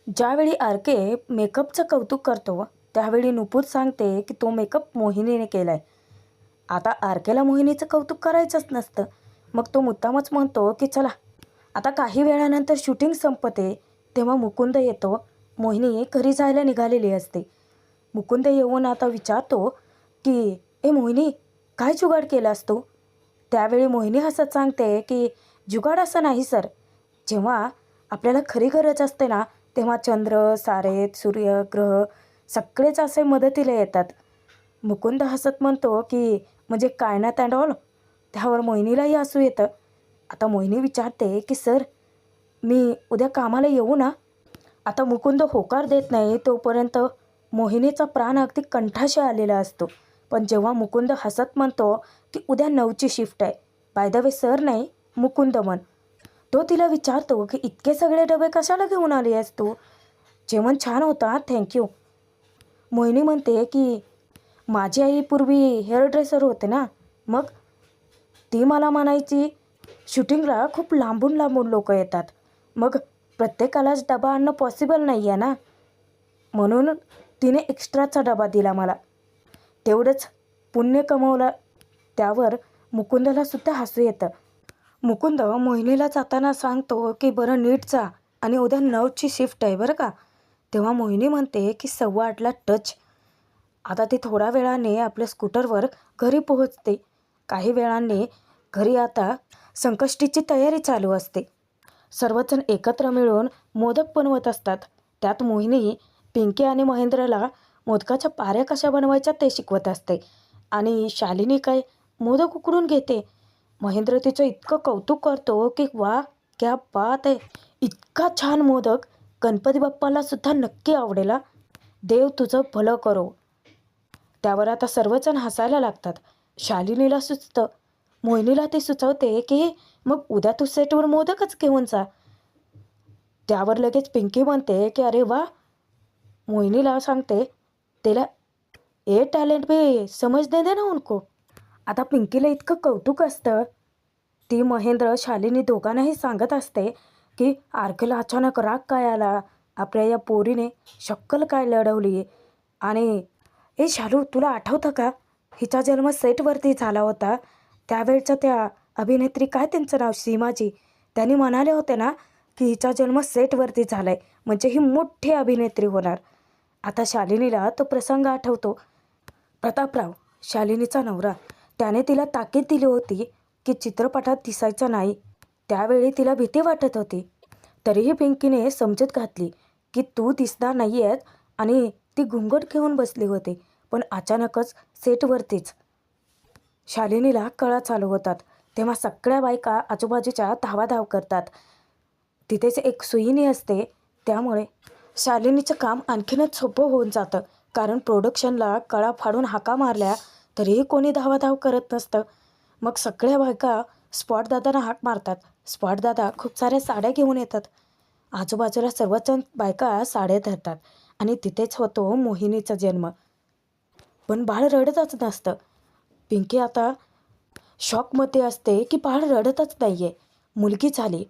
ज्यावेळी आर.के. मेकअपचं कौतुक करतो, त्यावेळी नुपूर सांगते की तो मेकअप मोहिनीने केलाय. आता आर.के.ला मोहिनीचं कौतुक करायचंच नसतं. मग तो मुद्दामच म्हणतो की चला. आता काही वेळानंतर शूटिंग संपते, तेव्हा मुकुंद येतो. मोहिनी घरी जायला निघालेली असते. मुकुंद येऊन आता विचारतो की ए मोहिनी, काय जुगाड केलास तू? त्यावेळी मोहिनी हसत सांगते की जुगाड असं नाही सर. जेव्हा आपल्याला खरी गरज असते ना, तेव्हा चंद्र, सारे, सूर्य, ग्रह सगळेच असे मदतीला येतात. मुकुंद हसत म्हणतो की म्हणजे काय नॉट अँड ऑल. त्यावर मोहिनीलाही हसू येतं. आता मोहिनी विचारते की सर, मी उद्या कामाला येऊ ना? आता मुकुंद होकार देत नाही तोपर्यंत मोहिनीचा प्राण अगदी कंठाशी आलेला असतो. पण जेव्हा मुकुंद हसत म्हणतो की उद्या 9ची शिफ्ट आहे, बाय द वे सर नाही, मुकुंद म्हण, तो तिला विचारतो की इतके सगळे डबे कशाला घेऊन आली आहेस तू? जेवण छान होता, थँक्यू. मोहिनी म्हणते की माझी आई पूर्वी हेअर ड्रेसर होते ना, मग ती मला म्हणायची शूटिंगला खूप लांबून लांबून लोक येतात, मग प्रत्येकालाच डबा आणणं पॉसिबल नाही आहे ना, म्हणून तिने एक्स्ट्राचा डबा दिला मला. तेवढंच पुण्य कमवलं. त्यावर मुकुंदला सुद्धा हसू येतं. मुकुंद मोहिनीला जाताना सांगतो की बरं नीट जा आणि उद्या 9ची शिफ्ट आहे बरं का. तेव्हा मोहिनी म्हणते की 8:15ला टच. आता ती थोड्या वेळाने आपल्या स्कूटरवर घरी पोहोचते. काही वेळाने घरी आता संकष्टीची तयारी चालू असते. सर्वजण एकत्र मिळून मोदक बनवत असतात. त्यात मोहिनी पिंकी आणि महेंद्रला मोदकाच्या पाऱ्या कशा बनवायच्या ते शिकवत असते आणि शालिनी काय मोदक उकडून घेते. महेंद्र तिचं इतकं कौतुक करतो की वा क्या बात आहे, इतका छान मोदक गणपती बाप्पाला सुद्धा नक्की आवडेल. देव तुझं भलं करो. त्यावर आता सर्वजण हसायला लागतात. शालिनीला सुचतं. मोहिनीला ते सुचवते की मग उद्या तू सेटवर मोदकच घेऊन जा. त्यावर लगेच पिंकी म्हणते की अरे वा. मोहिनीला सांगते त्याला ए टॅलेंट भी समजने दे ना उनको. आता पिंकीला इतकं कौतुक असतं. ती महेंद्र शालिनी दोघांनाही सांगत असते की आरकेला अचानक राग काय आला, आपल्या या पोरीने शक्कल काय लढवली. आणि ए शालू, तुला आठवतं का, हिचा जन्म सेटवरती झाला होता. त्यावेळच्या त्या अभिनेत्री, काय त्यांचं नाव, सीमाजी, त्यांनी म्हणाले होते ना की हिचा जन्म सेटवरती झाला आहे म्हणजे ही मोठी अभिनेत्री होणार. आता शालिनीला तो प्रसंग आठवतो. प्रतापराव, शालिनीचा नवरा, त्याने तिला ताकीद दिली होती की चित्रपटात दिसायचं नाही. त्यावेळी तिला भीती वाटत होती. तरीही पिंकीने समजूत घातली की तू दिसणार नाही आहेस आणि ती घुंगट घेऊन बसली होती. पण अचानकच सेटवरतीच शालिनीला कळा चालू होतात. तेव्हा सगळ्या बायका आजूबाजूच्या धावाधाव करतात. तिथेच एक सुईणी असते. त्यामुळे शालिनीचं काम आणखीनच सोपं होऊन जातं. कारण प्रोडक्शनला कळा फाडून हाका मारल्या तरीही कोणी धावाधाव करत नसतं. मग सगळ्या बायका स्पॉटदादांना हाक मारतात. स्पॉटदादा खूप साऱ्या साड्या घेऊन येतात. आजूबाजूला सर्वजण बायका साड्या धरतात आणि तिथेच होतो मोहिनीचा जन्म. पण बाळ रडतच नसतं. पिंकी आता शॉकमध्ये असते की बाळ रडतच नाही आहे, मुलगी झाली.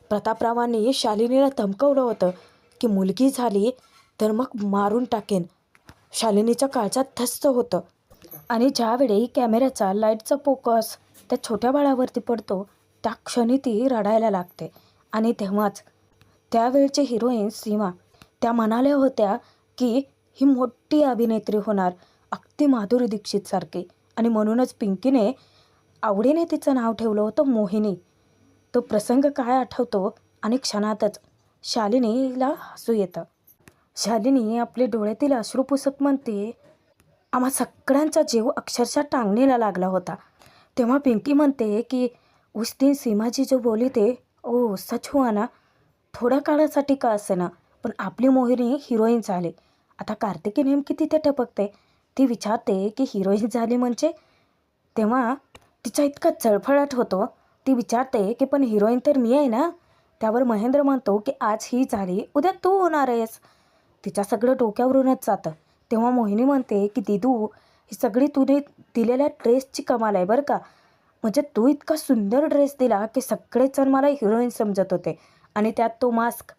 प्रतापरावांनी शालिनीला धमकवलं होतं की मुलगी झाली तर मग मारून टाकेन. शालिनीच्या काळजात धस्स होतं. आणि ज्यावेळी कॅमेऱ्याचा लाईटचा फोकस त्या छोट्या बाळावरती पडतो, त्या क्षणी ती रडायला लागते. आणि तेव्हाच त्यावेळचे हिरोईन सीमा, त्या म्हणाल्या होत्या की ही मोठी अभिनेत्री होणार, अगदी माधुरी दीक्षित सारखी. आणि म्हणूनच पिंकीने आवडीने तिचं नाव ठेवलं होतं मोहिनी. तो प्रसंग काय आठवतो आणि क्षणातच शालिनीला हसू येतं. शालिनी आपले डोळ्यातील अश्रू पुसत म्हणते, आम्हा सगळ्यांचा जीव अक्षरशः टांगणीला लागला होता. तेव्हा पिंकी म्हणते की उस दिन सीमाजी जो बोली थे ओ सच हुआ ना. थोड्या काळासाठी का असेना, पण आपली मोहिनी हिरोईन झाली. आता कार्तिकी नेमकी तिथे टपकते. ती विचारते की हिरोईन झाली म्हणजे. तेव्हा तिचा इतका जळफळाट होतो. ती विचारते की पण हिरोईन तर मी आहे ना. त्यावर महेंद्र म्हणतो की आज ही झाली, उद्या तू होणार आहेस. तिच्या सगळं डोक्यावरूनच जातं. तेव्हा मोहिनी म्हणते की दिदू, ही सगळी तुने दिलेल्या ड्रेसची कमाल आहे बरं का. म्हणजे तू इतका सुंदर ड्रेस दिला की सगळेजण मला हिरोईन समजत होते. आणि त्यात तो मास्क.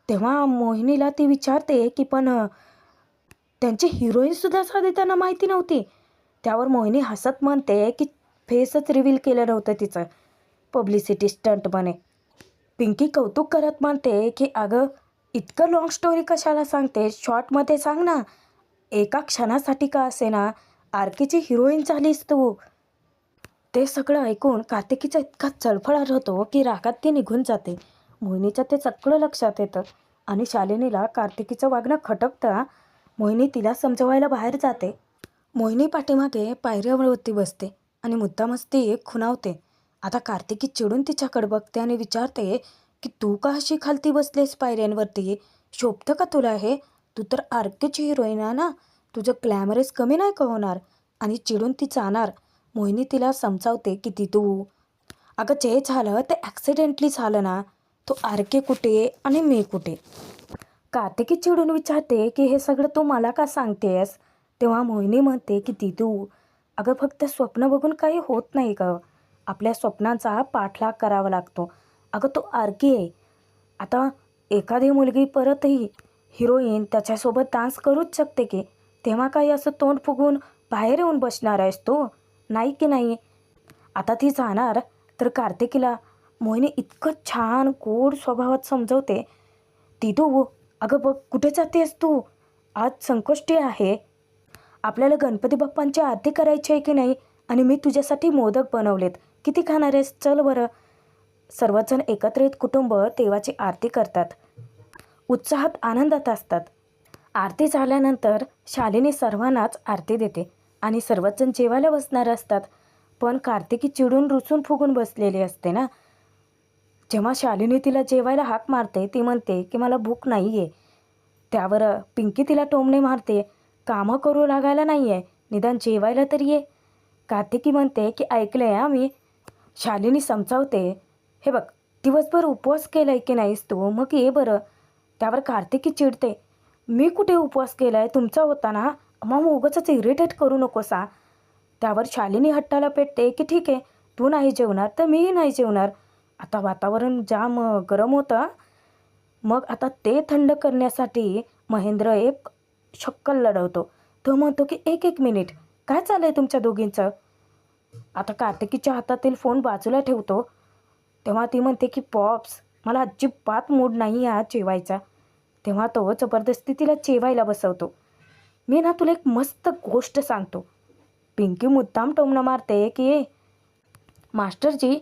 तेव्हा मोहिनीला ती विचारते की पण त्यांची हिरोईनसुद्धा साधी त्यांना माहिती नव्हती. त्यावर मोहिनी हसत म्हणते की फेसच रिव्हील केलं नव्हतं तिचं, पब्लिसिटी स्टंटमध्ये. पिंकी कौतुक करत म्हणते की अगं इतकं लाँग स्टोरी कशाला सांगते, शॉर्टमध्ये सांग ना. एका क्षणासाठी का असेना आरकेची हिरोईन झालीस तू. ते सगळं ऐकून कार्तिकीचा इतका चळफळाट होतो की रागात ती निघून जाते. मोहिनीच्या ते सगळं लक्षात येतं आणि शालिनीला कार्तिकीचं वागणं खटकतं. मोहिनी तिला समजवायला बाहेर जाते. मोहिनी पाठीमागे पायऱ्यावरती बसते आणि मुद्दामच ती खुणावते. आता कार्तिकी चिडून तिच्याकडे बघते आणि विचारते की तू का अशी खालती बसलेस पायऱ्यांवरती, शोभतं का तुला हे? तू तर आरकेची हिरोईन आहे ना, तुझं ग्लॅमरस कमी नाही का होणार? आणि चिडून ती जाणार. मोहिनी तिला समजावते की ती तू अगं जे झालं ते ॲक्सिडेंटली झालं ना, तो आरके कुठे आणि मी कुठे? कार्तिकी चिडून विचारते की हे सगळं तू मला का सांगतेस? तेव्हा मोहिनी म्हणते की ती तू अगं फक्त स्वप्न बघून काही होत नाही गं, आपल्या स्वप्नांचा पाठलाग करावा लागतो. अगं तो आरके आहे. आता एखादी मुलगी परतही हिरोईन त्याच्यासोबत डान्स करूच शकते की, तेव्हा काही असं तोंड फुगून बाहेर येऊन बसणार आहेस तू? नाही की नाही. आता ती जाणार तर कार्तिकीला मोहिनी इतकं छान गोड स्वभावात समजवते. ती तू अगं बघ कुठे जातेस तू, आज संकष्टी आहे, आपल्याला गणपती बाप्पांची आरती करायची आहे की नाही, आणि मी तुझ्यासाठी मोदक बनवलेत, किती खाणार आहेस, चल बरं. सर्वजण एकत्रित कुटुंब देवाची आरती करतात, उत्साहात आनंदात असतात. आरती झाल्यानंतर शालिनी सर्वांनाच आरती देते आणि सर्वजण जेवायला बसणार असतात. पण कार्तिकी चिडून रुसून फुगून बसलेली असते ना. जेव्हा शालिनी तिला जेवायला हाक मारते, ती म्हणते की मला भूक नाही आहे. त्यावर पिंकी तिला टोमणे मारते, कामं करू लागायला नाही आहे, निदान जेवायला तरी ये. कार्तिकी म्हणते की ऐकलं आहे मी. शालिनी समजावते, हे बघ दिवसभर उपवास केला आहे की नाहीस तू, मग ये बरं. त्यावर कार्तिकी चिडते, मी कुठे उपवास केला आहे, तुमचा होता ना, मग उगाचच इरिटेट करू नकोसा. त्यावर शालिनी हट्टाला पेटते की ठीक आहे, तू नाही जेवणार तर मीही नाही जेवणार. आता वातावरण जाम गरम होतं. मग आता ते थंड करण्यासाठी महेंद्र एक शक्कल लढवतो. तो म्हणतो की एक एक मिनिट, काय चाललं आहे तुमच्या दोघींचं? आता कार्तिकीच्या हातातील फोन बाजूला ठेवतो. तेव्हा ती म्हणते की पॉप्स मला अजिबात मूड नाही आज जेवायचा. तेव्हा तो जबरदस्ती तिला जेवायला बसवतो. मी ना तुला एक मस्त गोष्ट सांगतो. पिंकी मुद्दाम टोमणं मारते की मास्टरजी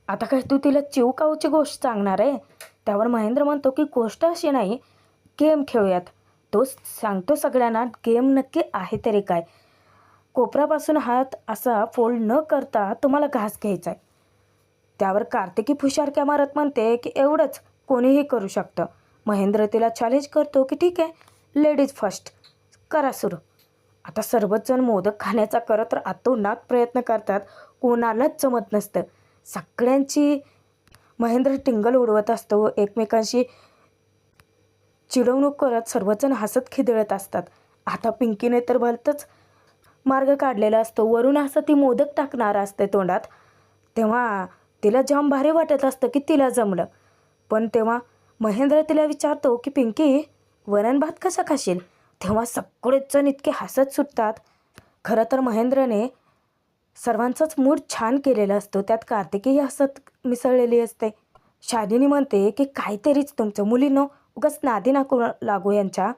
आता काय तू तिला चिवकाऊची गोष्ट सांगणार आहे? त्यावर महेंद्र म्हणतो की गोष्ट अशी नाही, गेम खेळूयात. तो सांगतो सगळ्यांना गेम नक्की आहे तरी काय, कोपरापासून हात असा फोल्ड न करता तुम्हाला घास घ्यायचा आहे. त्यावर कार्तिकी फुशारक्या मारत म्हणते की एवढंच कोणीही करू शकतं. महेंद्र तिला चॅलेंज करतो की ठीक आहे, लेडीज फर्स्ट, करा सुरू. आता सर्वच जण मोदक खाण्याचा करत आतोनात प्रयत्न करतात, कोणालाच जमत नसतं. सगळ्यांची महेंद्र टिंगल उडवत असतो, एकमेकांशी चिडवणूक करत सर्वजण हसत खिदळत असतात. आता पिंकीने तर भलतंच मार्ग काढलेला असतो, वरून असं ती मोदक टाकणार असते तोंडात. तेव्हा तिला जाम भारी वाटत असतं की तिला जमलं. पण तेव्हा महेंद्र तिला विचारतो की पिंकी वरण भात कसा खाशील? तेव्हा सगळेच जण इतके हसत सुटतात. खरं तर महेंद्रने सर्वांचाच मूड छान केलेला असतो, त्यात कार्तिकीही हसत मिसळलेली असते. शालिनी म्हणते की काहीतरीच तुमचं मुलींनो, उगाच नादी नको लागू यांच्या.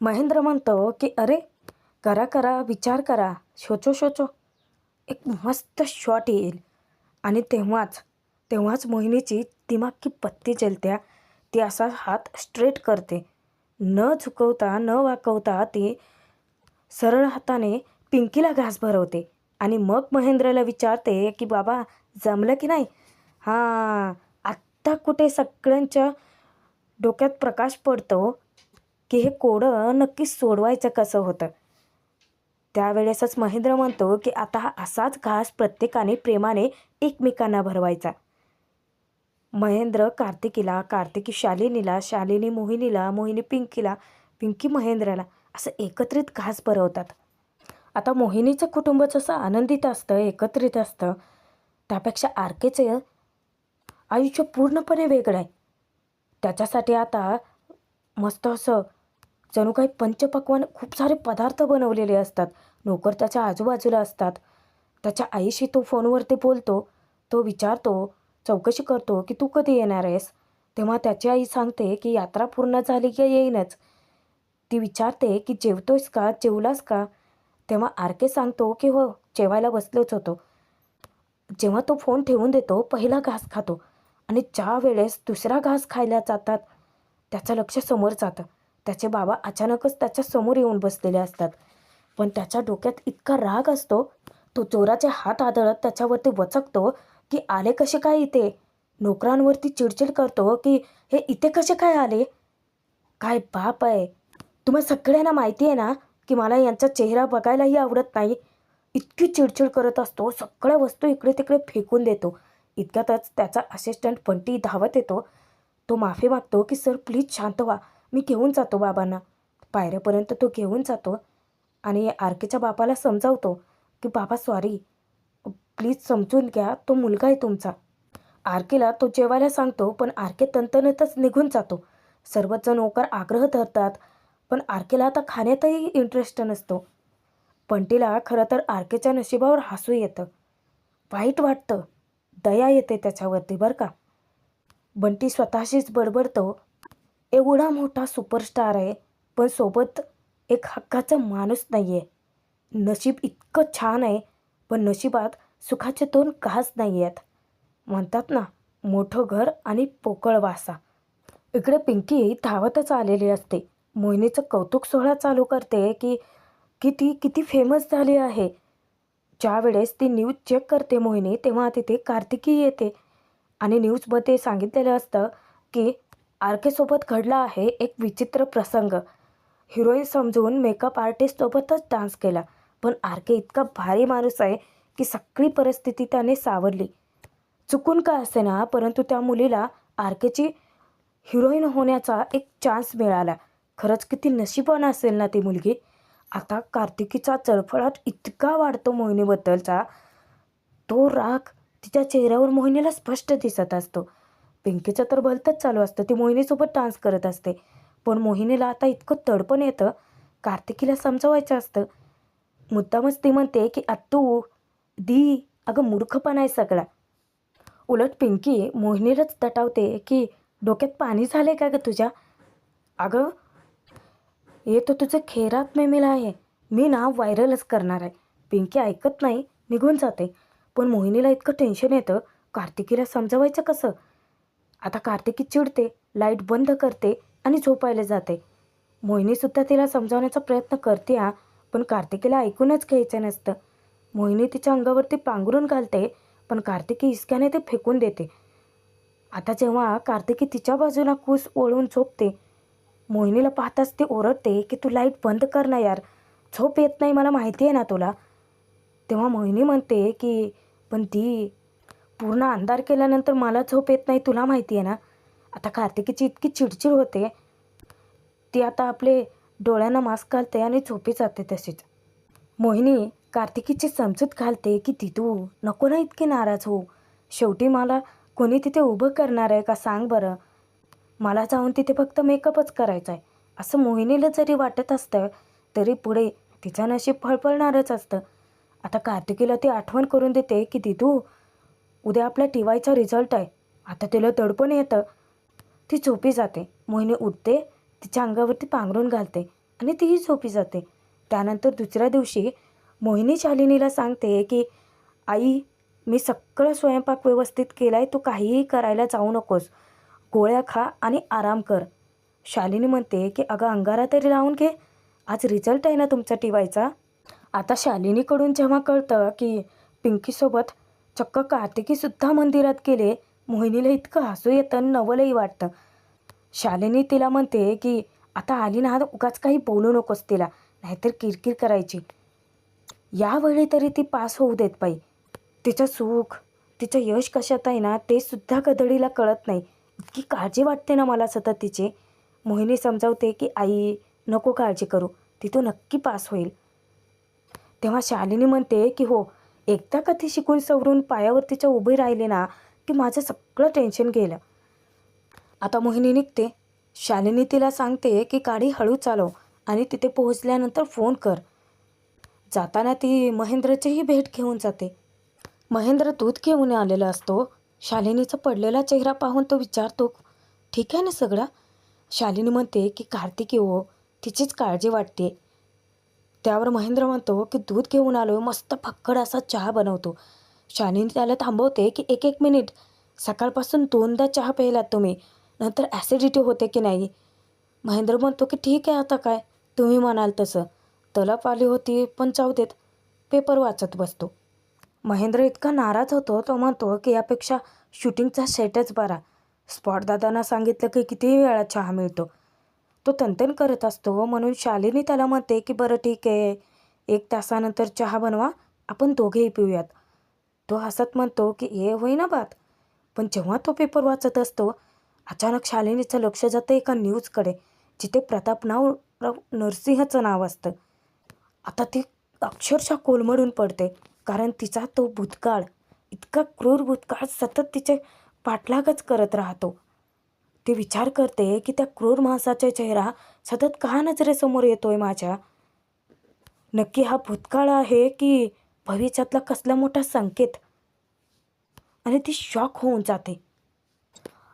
महेंद्र म्हणतो की अरे करा करा, विचार करा, शोचो शोचो, एक मस्त शॉट येईल. आणि तेव्हाच मोहिनीची दिमाग पत्ती जलत्या. ती असा हात स्ट्रेट करते, न झुकवता न वाकवता ती सरळ हाताने पिंकीला घास भरवते आणि मग महेंद्रला विचारते की बाबा जमलं की नाही? हां, आत्ता कुठे सगळ्यांच्या डोक्यात प्रकाश पडतो की हे कोडं नक्की सोडवायचं कसं होतं. त्यावेळेसच महेंद्र म्हणतो की आता हा असाच घास प्रत्येकाने प्रेमाने एकमेकांना भरवायचा. महेंद्र कार्तिकीला, कार्तिकी शालिनीला, शालिनी मोहिनीला, मोहिनी पिंकीला, पिंकी महेंद्रला असं एकत्रित घास भरवतात. आता मोहिनीचं कुटुंब जसं आनंदित असतं, एकत्रित असतं, त्यापेक्षा आरकेचं आयुष्य पूर्णपणे वेगळं आहे. त्याच्यासाठी आता मस्त असं जणू काही पंचपक्वान्न खूप सारे पदार्थ बनवलेले असतात. नोकर त्याच्या आजूबाजूला असतात. त्याच्या आईशी तो फोनवरती बोलतो. तो विचारतो, चौकशी करतो की तू कधी येणार आहेस? तेव्हा त्याची आई सांगते की यात्रा पूर्ण झाली की येईनच. ती विचारते की जेवतोयस का? जेवलास का? तेव्हा आर.के. सांगतो की हो, जेवायला बसलोच होतो. जेव्हा तो फोन ठेवून देतो, पहिला घास खातो आणि ज्या वेळेस दुसरा घास खायला जातात, त्याचं लक्ष समोर जातं. त्याचे बाबा अचानकच त्याच्या समोर येऊन बसलेले असतात. पण त्याच्या डोक्यात इतका राग असतो, तो जोराचे हात आदळत त्याच्यावरती वचकतो की आले कसे काय इथे? नोकरांवरती चिडचिड करतो की हे इथे कसे काय आले? काय बाप आहे! तुम्हा सगळ्यांना माहिती आहे ना की मला यांचा चेहरा बघायलाही आवडत नाही. इतकी चिडचिड करत असतो, सगळ्या वस्तू इकडे-तिकडे फेकून देतो. इतक्यातच त्याचा असिस्टंट बंटी धावत येतो. तो माफी मागतो की "सर प्लीज शांत व्हा. मी घेऊन जातो बाबांना." पायऱ्यापर्यंत तो घेऊन जातो आणि आर.के.च्या बापाला समजावतो की "बाबा सॉरी. प्लीज समजून घ्या. तो मुलगा आहे तुमचा." आर.केला तो जेवायला सांगतो, पण आर.के तणतणतच निघून जातो. सर्वच जण नोकर आग्रह धरतात, पण आर.केला आता खाण्यातही इंटरेस्ट नसतो. बंटीला खरं तर आर.केच्या नशिबावर हसू येतं. वाईट वाटतं. दया येते त्याच्यावरती बरं का. बंटी स्वतःशीच बडबडतो, एवढा मोठा सुपरस्टार आहे, पण सोबत एक हक्काचा माणूस नाही आहे. नशीब इतकं छान आहे, पण नशिबात सुखाचे 2 घास नाही आहेत. म्हणतात ना, मोठं घर आणि पोकळ वासा. इकडे पिंकी धावतच आलेली असते. मोहिनीचं कौतुक सोहळा चालू करते की ती किती फेमस झाली आहे. ज्यावेळेस ती न्यूज चेक करते मोहिनी, तेव्हा तिथे कार्तिकी येते आणि न्यूजमध्ये सांगितलेलं असतं की आर.के.सोबत घडला आहे एक विचित्र प्रसंग. हिरोईन समजून मेकअप आर्टिस्टसोबतच डान्स केला. पण आर.के. इतका भारी माणूस आहे की सगळी परिस्थिती त्याने सावरली. चुकून का असेना, परंतु त्या मुलीला आर.के.ची हिरोईन होण्याचा एक चान्स मिळाला. खरंच किती नशिबवान असेल ना ती मुलगी. आता कार्तिकीचा जळफळाट इतका वाढतो मोहिनीबद्दलचा, तो राग तिच्या चेहऱ्यावर मोहिनीला स्पष्ट दिसत असतो. पिंकीचं तर भलतंच चालू असतं. ती मोहिनीसोबत डान्स करत असते. पण मोहिनीला आता इतकं तडपण येतं, कार्तिकीला समजवायचं असतं. मुद्दामच ती म्हणते की "अत्तू, दी, अगं मूर्खपणा आहे सगळा." उलट पिंकी मोहिनीलाच दटावते की "डोक्यात पाणी झाले का गं तुझ्या? अगं, हे तर तुझं खैरात में मिला आहे. मी ना व्हायरलच करणार आहे." पिंकी ऐकत नाही, निघून जाते. पण मोहिनीला इतकं टेन्शन येतं, कार्तिकीला समजवायचं कसं? आता कार्तिकी चिडते, लाईट बंद करते आणि झोपायला जाते. मोहिनीसुद्धा तिला समजावण्याचा प्रयत्न करते हां, पण कार्तिकीला ऐकूनच घ्यायचं नसतं. मोहिनी तिच्या अंगावरती पांघरून घालते, पण कार्तिकी हिसक्याने ते फेकून देते. आता जेव्हा कार्तिकी तिच्या बाजूला कूस ओढून झोपते, मोहिनीला पाहताच ती ओरडते की "तू लाईट बंद कर ना यार. झोप येत नाही मला माहिती आहे ना तुला." तेव्हा मोहिनी म्हणते की "पण ती पूर्ण अंधार केल्यानंतर मला झोप येत नाही तुला माहिती आहे ना." आता कार्तिकीची इतकी चिडचिड होते, ती आता आपले डोळ्यांना मास्क घालते आणि झोपी जाते तशीच. मोहिनी कार्तिकीची समजूत घालते की "दिदू, नको ना इतकी नाराज होऊ. शेवटी मला कोणी तिथे उभं करणार आहे का सांग बरं. मला जाऊन तिथे फक्त मेकअपच करायचा आहे." असं मोहिनीला जरी वाटत असतं, तरी पुढे तिचं नशीब फळफळणारच असतं. आता कार्तिकीला ती आठवण करून देते की "दिदू, उद्या आपल्या टी-वायचा रिझल्ट आहे." आता तिला दडपण येतं. ती झोपी जाते. मोहिनी उठते, तिच्या अंगावरती पांघरून घालते आणि तीही झोपी जाते. त्यानंतर दुसऱ्या दिवशी मोहिनी शालिनीला सांगते की "आई, मी सगळं स्वयंपाक व्यवस्थित केला आहे. तू काहीही करायला जाऊ नकोस. गोळ्या खा आणि आराम कर." शालिनी म्हणते की "अगं अंगारा तरी लावून घे. आज रिझल्ट आहे ना तुमचा टी-वायचा." आता शालिनीकडून जेव्हा कळतं की पिंकीसोबत चक्क कार्तिकीसुद्धा मंदिरात गेले, मोहिनीला इतकं हसू येतं आणि नवलही वाटतं. शालिनी तिला म्हणते की "आता आली ना, उगाच काही बोलू नकोस तिला, नाहीतर किरकिर करायची. यावेळी तरी ती पास होऊ देत बाई. तिचं सुख, तिचं यश कशात आहे ना, ते सुद्धा गधडीला कळत नाही. इतकी काळजी वाटते ना मला सतत तिची." मोहिनी समजावते की "आई, नको काळजी करू. ती तो नक्की पास होईल." तेव्हा शालिनी म्हणते की "हो, एकदा का ती शिकून सवरून पायावर तिच्या उभी राहिली ना, की माझं सगळं टेन्शन गेलं." आता मोहिनी निघते. शालिनी तिला सांगते की गाडी हळू चालव आणि तिथे पोहोचल्यानंतर फोन कर. जाताना ती महेंद्रचीही भेट घेऊन जाते. महेंद्र दूध घेऊन आलेला असतो. शालिनीचा पडलेला चेहरा पाहून तो विचारतो, ठीक आहे ना सगळं? शालिनी म्हणते की कार्तिक हो, तिचीच काळजी वाटते. त्यावर महेंद्र म्हणतो की दूध घेऊन आलो, मस्त फक्कड असा चहा बनवतो. शालिनी त्याला थांबवते की एक एक मिनिट, सकाळपासून 2दा चहा प्यायलात तुम्ही, नंतर ॲसिडिटी होते की नाही? महेंद्र म्हणतो की ठीक आहे, आता काय तुम्ही म्हणाल तसं. तलप आली होती, पण जाऊ देत, पेपर वाचत बसतो. महेंद्र इतका नाराज होतो, तो म्हणतो की यापेक्षा शूटिंगचा सेटच बरा. स्पॉटदादांना सांगितलं की कितीही वेळा चहा मिळतो. तो तनतन करत असतो. म्हणून शालिनी त्याला म्हणते की बरं ठीक आहे, 1 तासानंतर चहा बनवा, आपण दोघेही पिऊयात. तो हसत म्हणतो की हे होईना बात. पण जेव्हा तो पेपर वाचत असतो, अचानक शालिनीचं लक्ष जातं एका न्यूजकडे, जिथे प्रतापराव नरसिंहचं नाव असतं. आता ती अक्षरशः कोलमडून पडते, कारण तिचा तो भूतकाळ, इतका क्रूर भूतकाळ सतत तिचे पाठलागच करत राहतो. ती विचार करते की त्या क्रूर माणसाचा चेहरा सतत का नजरेसमोर येतोय माझ्या? नक्की हा भूतकाळ आहे की भविष्यातला कसला मोठा संकेत? आणि ती शॉक होऊन जाते.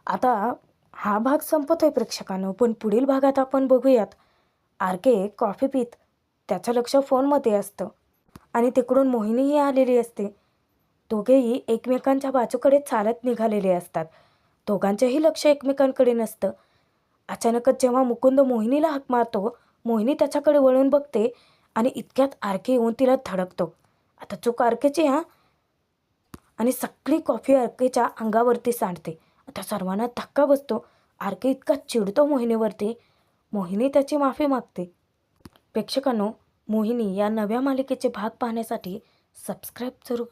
आता हा भाग संपतोय प्रेक्षकांनो, पण पुढील भागात आपण बघूयात. आर.के. कॉफी पीत त्याचं लक्ष फोनमध्ये असतं आणि तिकडून मोहिनीही आलेली असते. दोघेही एकमेकांच्या बाजूकडे चालत निघालेले असतात. दोघांचेही लक्ष एकमेकांकडे नसतं. अचानकच जेव्हा मुकुंद मोहिनीला हाक मारतो, मोहिनी त्याच्याकडे वळून बघते आणि इतक्यात आर.के. येऊन तिला धडकतो. आता चूक आर.के.ची हां, आणि सगळी कॉफी आर.के.च्या अंगावरती सांडते. आता सर्वांना धक्का बसतो. आर.के. इतका चिडतो मोहिनीवरती. मोहिनी त्याची माफी मागते. प्रेक्षकांनो, मोहिनी या नव्या मालिकेचे भाग पाहण्यासाठी सबस्क्राईब जरूर